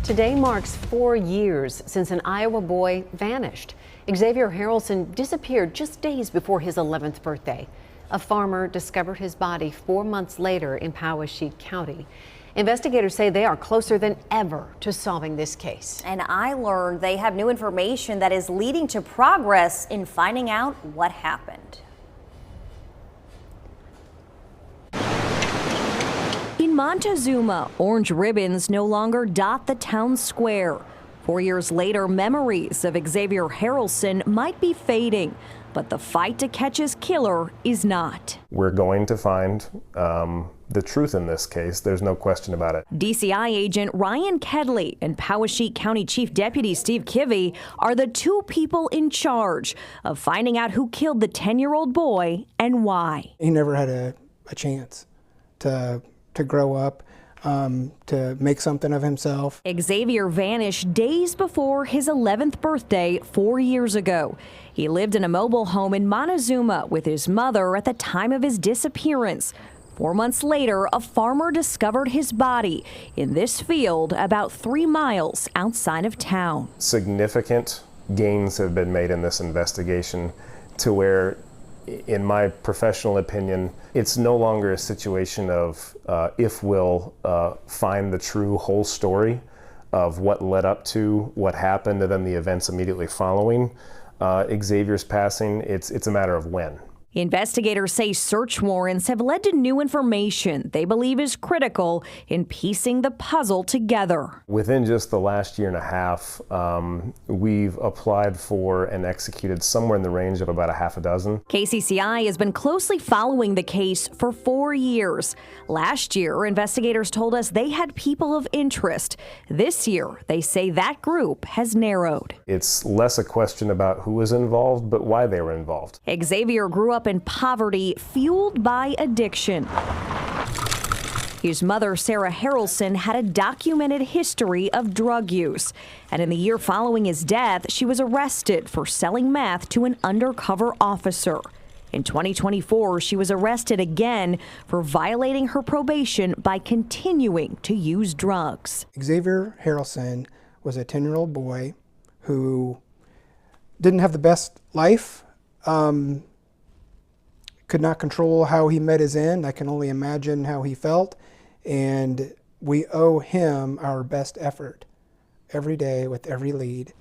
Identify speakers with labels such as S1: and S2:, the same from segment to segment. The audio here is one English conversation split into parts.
S1: Today marks 4 years since an Iowa boy vanished. Xavior Harrelson disappeared just days before his 11th birthday. A farmer discovered his body 4 months later in Poweshiek County. Investigators say they are closer than ever to solving this case.
S2: And I learned they have new information that is leading to progress in finding out what happened. In Montezuma, orange ribbons no longer dot the town square. 4 years later, memories of Xavier Harrelson might be fading, but the fight to catch his killer is not.
S3: We're going to find the truth in this case. There's no question about it.
S2: DCI agent Ryan Kedley and Poweshiek County Chief Deputy Steve Kivy are the two people in charge of finding out who killed the 10-year-old boy and why.
S4: He never had a chance to grow up, to make something of himself.
S2: Xavier vanished days before his 11th birthday 4 years ago. He lived in a mobile home in Montezuma with his mother at the time of his disappearance. 4 months later, a farmer discovered his body in this field about 3 miles outside of town.
S3: Significant gains have been made in this investigation to where, in my professional opinion, it's no longer a situation of if we'll find the true whole story of what led up to what happened and then the events immediately following Xavier's passing. It's a matter of when.
S2: Investigators say search warrants have led to new information they believe is critical in piecing the puzzle together.
S3: Within just the last year and a half, we've applied for and executed somewhere in the range of about a half a dozen.
S2: KCCI has been closely following the case for 4 years. Last year, investigators told us they had people of interest. This year, they say that group has narrowed.
S3: It's less a question about who was involved, but why they were involved.
S2: Xavier grew up in poverty, fueled by addiction. His mother, Sarah Harrelson, had a documented history of drug use. And in the year following his death, she was arrested for selling meth to an undercover officer. In 2024, she was arrested again for violating her probation by continuing to use drugs.
S4: Xavier Harrelson was a 10-year-old boy who didn't have the best life. Could not control how he met his end. I can only imagine how he felt. And we owe him our best effort every day with every lead.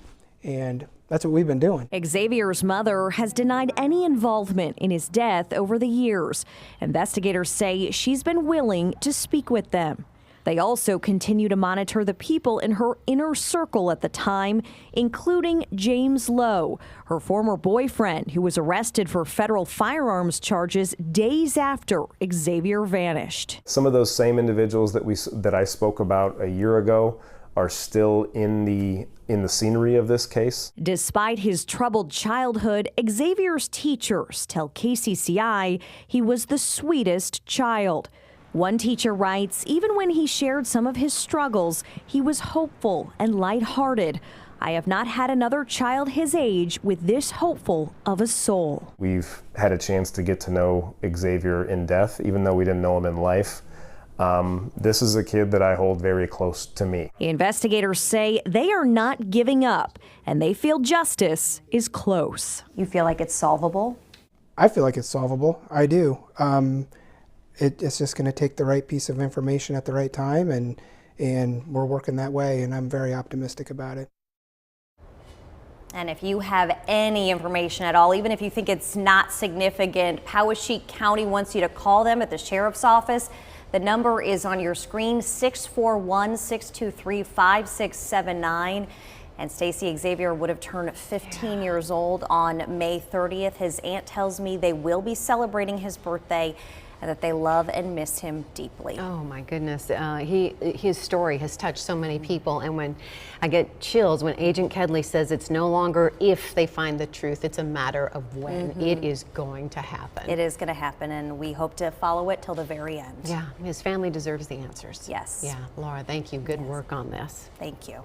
S4: And that's what we've been doing.
S2: Xavier's mother has denied any involvement in his death over the years. Investigators say she's been willing to speak with them. They also continue to monitor the people in her inner circle at the time, including James Lowe, her former boyfriend, who was arrested for federal firearms charges days after Xavier vanished.
S3: Some of those same individuals that I spoke about a year ago are still in the scenery of this case.
S2: Despite his troubled childhood, Xavier's teachers tell KCCI he was the sweetest child. One teacher writes, even when he shared some of his struggles, he was hopeful and lighthearted. I have not had another child his age with this hopeful of a soul.
S3: We've had a chance to get to know Xavier in death, even though we didn't know him in life. This is a kid that I hold very close to me.
S2: Investigators say they are not giving up, and they feel justice is close. You feel like it's solvable?
S4: I feel like it's solvable. I do. It's just going to take the right piece of information at the right time, and we're working that way, and I'm very optimistic about it.
S2: And if you have any information at all, even if you think it's not significant, Poweshiek County wants you to call them at the sheriff's office. The number is on your screen, 641-623-5679. And Stacy, Xavier would have turned 15 years old on May 30th. His aunt tells me they will be celebrating his birthday and that they love and miss him deeply.
S1: Oh my goodness, his story has touched so many people, and when I get chills when Agent Kedley says it's no longer if they find the truth, it's a matter of when. It is going to happen.
S2: It is going to happen, and we hope to follow it till the very end.
S1: Yeah, his family deserves the answers.
S2: Yes.
S1: Yeah, Laura, thank you. Good work on this.
S2: Thank you.